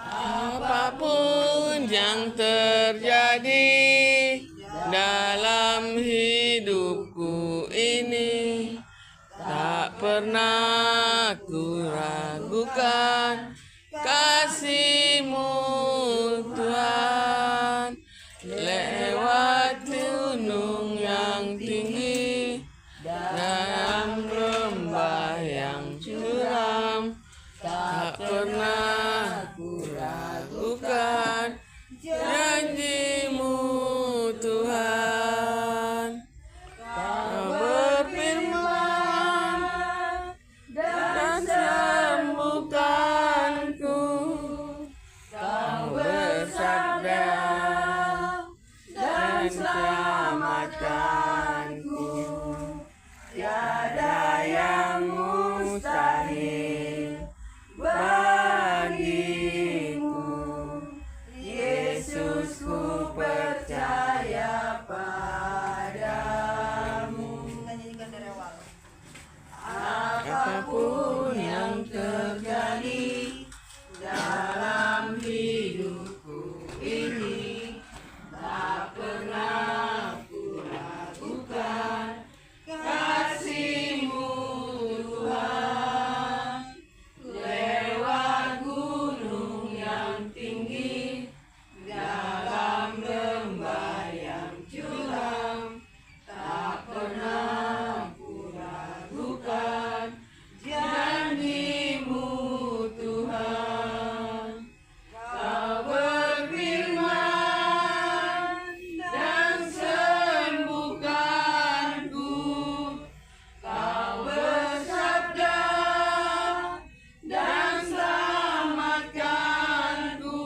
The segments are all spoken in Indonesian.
Apapun yang terjadi dalam hidupku ini, tak pernah ku ragukan kasih-Mu Tuhan. Lewat gunung yang tinggi, dalam lembah yang curam, tak pernah ku ragukan janji-Mu Tuhan. Kau berfirman dan sembuhkanku, Kau bersabda dan selamatkanku. Tiada yang mustahil bagimu, Yesus, ku percaya padamu. Nyanyikan dari awal. Apapun yang terjadi dalam hidupku ini, tak pernah ku ragukan kasih-Mu Tuhan. Lewat gunung yang tinggi, dalam lembah yang curam, tak pernah ku ragukan janji-Mu Tuhan. Kau berfirman dan sembuhkanku, Kau bersabda dan selamatkanku.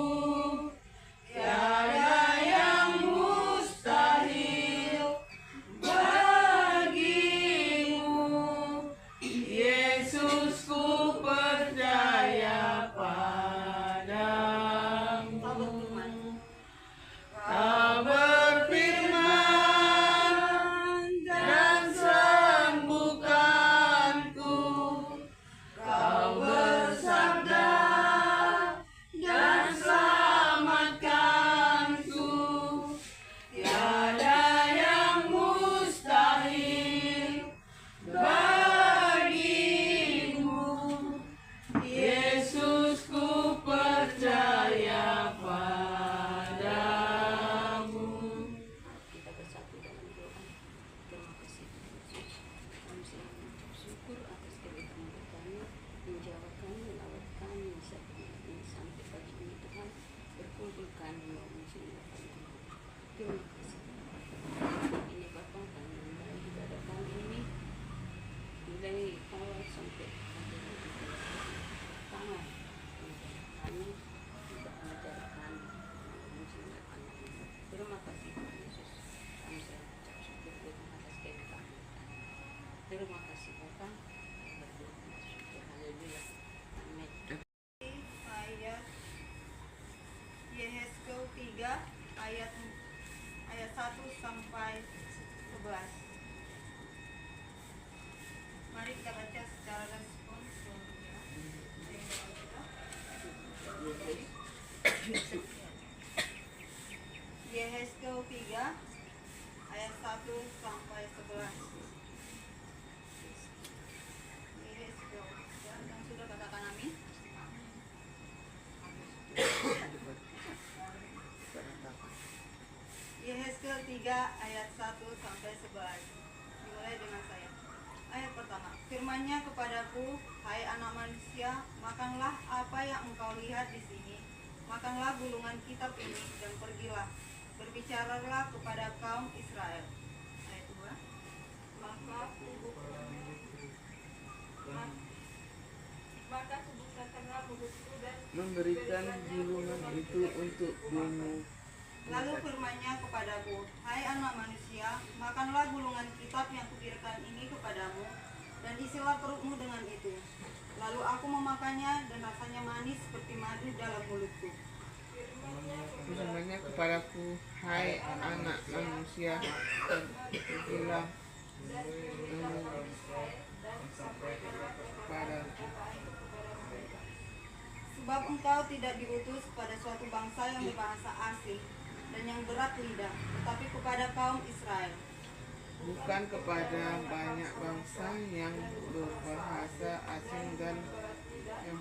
Tiada yang mustahil bagimu, Yesus, ku percaya padamu. Kau berfirman dan sembuhkanku, Kau bersabda dan selamatkanku. Tiada yang mustahil bagimu, Yesus, ku percaya padamu. Kita bersatu dalam doa. Terima kasih Yesus. Kami selalu mengucap syukur atas keberkahan kami, menjawab kami, melawat kami, sampai pagi ini Tuhan, berkumpul kami mengucapkan terima kasih. Ini Bapa, kami memulai ibadah kami ini, mulai awal sampai akhir tangan kami tidak mengajarkan mengucapkan. Terima kasih Tuhan Yesus. Kami selalu mengucap syukur Tuhan atas keberkahan. Terima kasih Bapa. Berdoa syukur. Haleluya. Amin. Ayat Yehezkel 3 ayat 1 sampai 11. Mari kita baca secara respons. Yehezkel 3 ayat 1 sampai 11. Yehezkel, yang sudah katakan amin. Yehezkel 3 ayat 1 sampai 11. Dimulai dengan saya. Ayat pertama. Firman-Nya kepadaku, hai anak manusia, makanlah apa yang engkau lihat di sini. Makanlah gulungan kitab ini dan pergilah. Berbicaralah kepada kaum Israel. Ayat 2. Maka sebutkanlah mulutku dan Memberikan gulungan itu untukmu. lalu firman-Nya kepadaku, hai anak manusia, makanlah gulungan kitab yang kubiarkan ini kepadamu, dan isilah perutmu dengan itu. Lalu aku memakannya, dan rasanya manis seperti madu dalam mulutku. Firman-Nya kepadaku, hai anak manusia, pergilah kepadaku. Sebab engkau tidak diutus kepada suatu bangsa yang berbahasa asing dan yang berat lidah, tetapi kepada kaum Israel. bukan kepada banyak bangsa yang berbahasa asing dan yang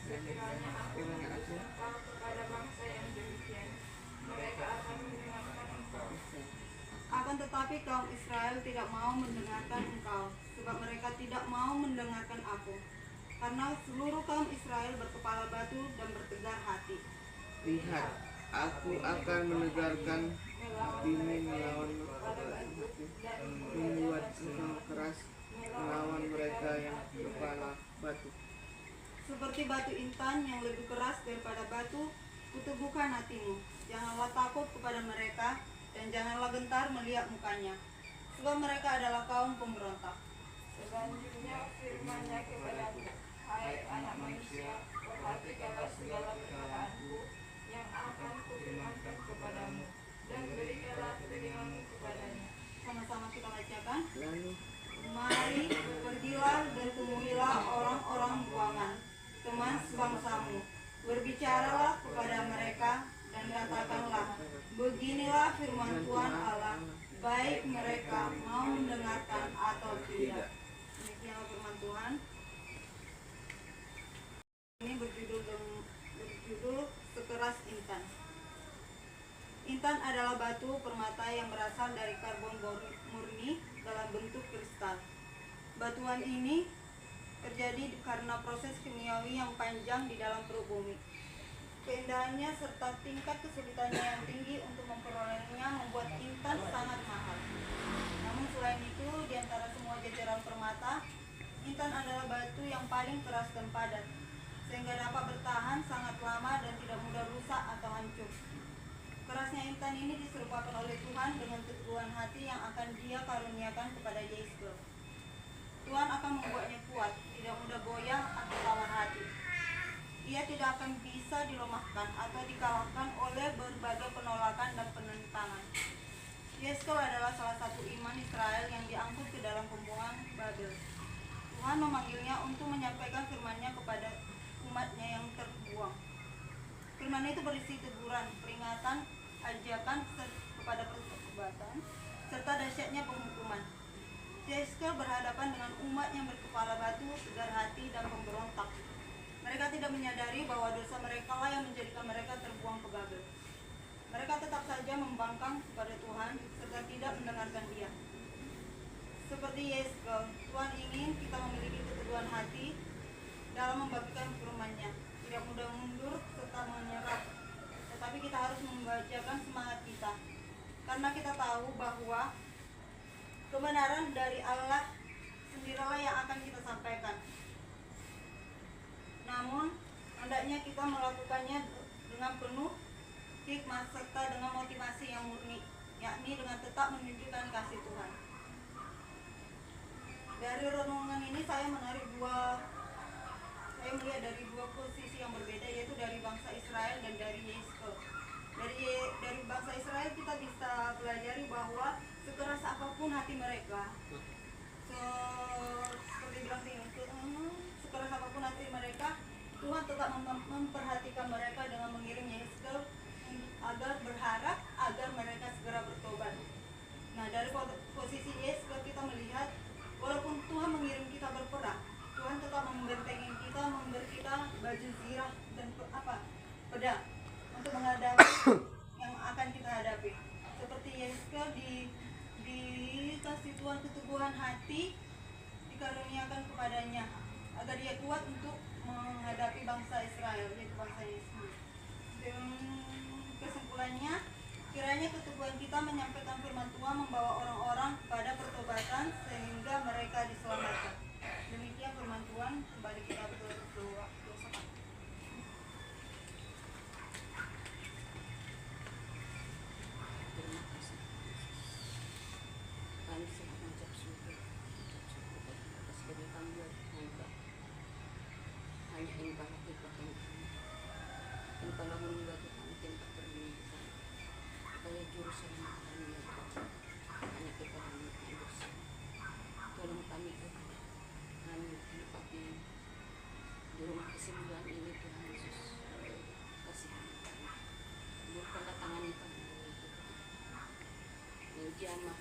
kiranya asing. Akan tetapi kaum Israel tidak mau mendengarkan engkau, sebab mereka tidak mau mendengarkan aku. Karena seluruh kaum Israel berkepala batu dan bertegar hati. Lihat, aku akan menegarkan hatimu melawan membuat engkau keras melawan mereka yang kepala batu. Seperti batu intan yang lebih keras daripada batu, kuteguhkan hatimu. Janganlah takut kepada mereka, dan janganlah gentar melihat mukanya. Sebab mereka adalah kaum pemberontak. Selanjutnya firman-Nya kepadaku, hai anak manusia, perhatikanlah segala perkataanku yang akan kufirmankan kepadamu, dan berikanlah telingamu kepadanya. Sama-sama kita bacakan. Lalu Mari, pergilah dan temuilah orang-orang buangan, teman sebangsamu. Berbicaralah kepada mereka dan katakanlah, beginilah firman Tuhan Allah, baik mereka mau mendengarkan atau tidak. Demikianlah firman Tuhan. Ini berjudul Sekeras Intan. Intan adalah batu permata yang berasal dari karbon murni dalam bentuk kristal. Batuan ini terjadi karena proses kimiawi yang panjang di dalam perut bumi. Keindahannya serta tingkat kesulitannya yang tinggi untuk memperolehnya membuat intan sangat mahal. Namun selain itu, di antara semua jajaran permata, intan adalah batu yang paling keras dan padat, sehingga dapat bertahan sangat lama dan tidak mudah rusak atau hancur. Kerasnya intan ini diserupakan oleh Tuhan dengan keteguhan hati yang akan Dia karuniakan kepada Yeskel. Tuhan akan membuatnya kuat, tidak mudah goyah atau tawar hati. Ia tidak akan bisa dilemahkan atau dikalahkan oleh berbagai penolakan dan penentangan. Yeskel adalah salah satu iman Israel yang diangkut ke dalam pembuangan Babel. Tuhan memanggilnya untuk menyampaikan firman-Nya kepada umat-Nya yang terbuang. Firman itu berisi teguran, peringatan, ajakan kepada pertobatan, serta dahsyatnya penghukuman. Yeskel berhadapan dengan umat yang berkepala batu, tegar hati, dan pemberontak. Mereka tidak menyadari bahwa dosa mereka lah yang menjadikan mereka terbuang ke Babel. Mereka tetap saja membangkang kepada Tuhan, serta tidak mendengarkan Dia. Seperti Yeskel, Tuhan ingin kita memiliki keteguhan hati dalam membagikan firman-Nya, tidak mudah mundur serta menyerah. Tetapi kita harus membacakan semangat kita, karena kita tahu bahwa kebenaran dari Allah sendirilah yang akan kita sampaikan. Namun, hendaknya kita melakukannya dengan penuh hikmat serta dengan motivasi yang murni, yakni dengan tetap menunjukkan kasih Tuhan. Dari renungan ini saya melihat dari dua posisi yang berbeda, yaitu dari bangsa Israel dan dari Yeskel. Dari bangsa Israel kita bisa pelajari bahwa sekeras apapun hati mereka, seperti bilang sekeras apapun hati mereka, Tuhan tetap memperhatikan mereka dengan mengirim Yeskel agar berharap agar mereka segera bertobat. Nah, dari posisi Yeskel kita melihat walaupun Tuhan mengirim kita berperang, Tuhan tetap membentengi kita, memberi kita baju zirah dan pedang untuk menghadapi yang akan kita hadapi. Seperti Yeskel dikasih Tuhan keteguhan hati, dikaruniakan kepadanya agar dia kuat untuk menghadapi bangsa Israel, yaitu bangsa Yesus. Dan kesimpulannya, kiranya keteguhan kita menyampaikan firman Tuhan membawa orang-orang kepada pertobatan sehingga mereka diselamatkan. Demikian firman Tuhan. Kembali kita berdoa. Terima kasih. Kami sangat mengucap syukur atas kedatangan Engkau. Hanya Engkau hakikat yang kami. Engkau lah membagi kami tempat berlindung. Supaya juru selamat kami ya Tuhan. Hanya kepadamu yang bersama. Tolong kami Tuhan. Kami menempati kesembuhan ini Tuhan Yesus. Kasihani kami. Ulurkanlah tangannya kami menjamah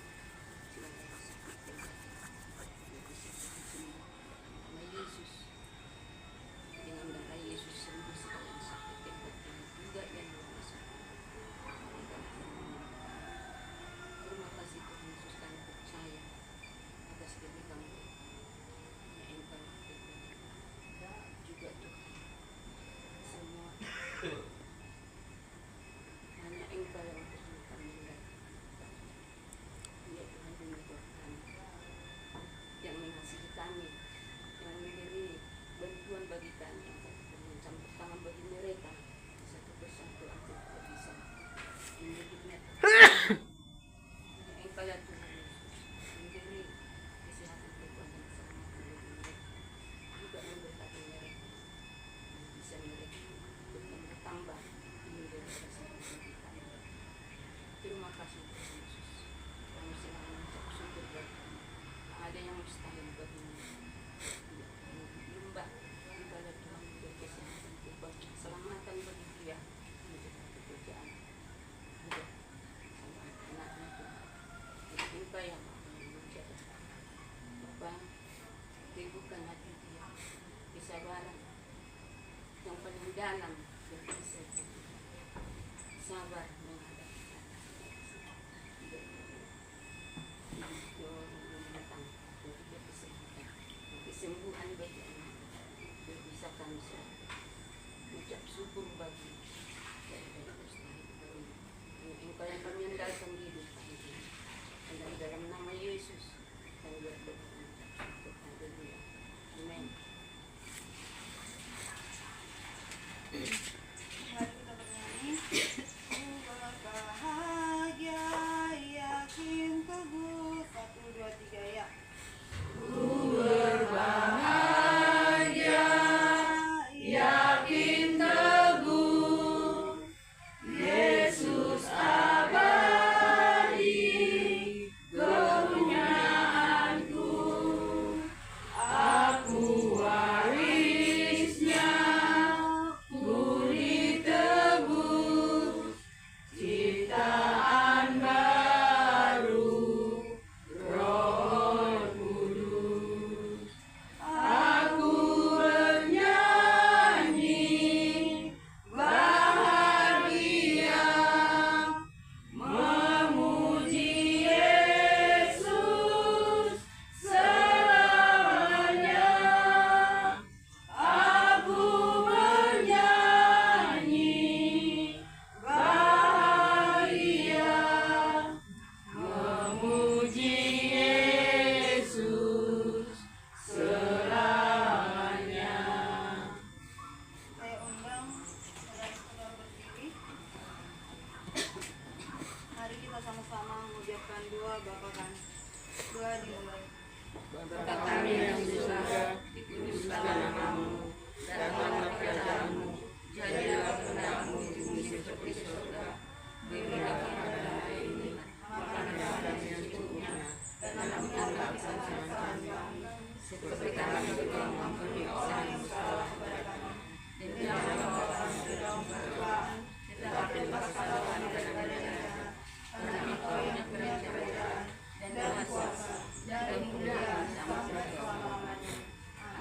segala rasa sakit dan semua. Nama Yesus, dengan darah Yesus sembuh segala sakit dan batin juga yang berasa. Terima kasih Tuhan Yesus, kami percaya atas diri kami yang Engkau lakukan juga Tuhan. Semua hanya Engkau yang bisa kami lihat. Ya Tuhan, demi Tuhan yang mengasihi kami, yang memberi bantuan bagi kami, mencampur tangan bagi mereka satu persatu agar kita bisa hidupnya. Engkau ya Tuhan Yesus, memberi kesehatan kekuatan yang sangat bagi mereka, juga memberkati mereka, bisa mereka bertambah menjadi kesehatan bagi kami. Terima kasih Tuhan Yesus, kami selalu mengucap syukur buat kami. Ada yang mustahil bagimu. Lembah ibadah Tuhan memberi kesehatan, keselamatan bagi dia, menjaga pekerjaan, juga sama anak-anak Tuhan. Engkau yang menjaga Bapa, teguhkan hati dia, kesabaran yang paling dalam dan bisa sabar menghadapi kesembuhan bagi anak, biar bisa kami selalu mengucap syukur bagi dari mustahil bagi Engkau yang kami andalkan hidup kami. Dan dalam nama Yesus kami berdoa mengucap syukur. Haleluya. Amin. Mari kita bernyanyi. Ku berbahagia, yakin teguh. 1, 2, 3 ya. Yakin teguh, Yesus abadi, kepunyaanku, aku warisnya, ku ditebus, ciptaan baru, Roh Kudus. Aku bernyanyi bahagia, memuji Yesus selamanya. Aku bernyanyi bahagia, memuji Yesus selamanya. Saya undang saudara-saudara berdiri. Mari kita sama-sama mengucapkan doa Bapa kami. Doa dimulai. Bapa kami yang di surga, dikuduskanlah namamu, datanglah kerajaanmu, jadilah kehendakmu di bumi seperti di surga. Berilah kepada hari ini makanan kami yang secukupnya, dan ampunilah kesalahan kami, seperti kami juga mengampuni orang yang bersalah kepada kami. Dan janganlah membawa kami ke dalam pencobaan, tetapi lepaskanlah kami dari bencana. Karena Engkau yang punya kerajaan dan kuasa dan kemuliaan sampai selama-lamanya.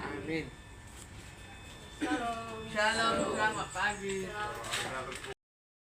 Amin. Shalom. Shalom, selamat pagi. Selamat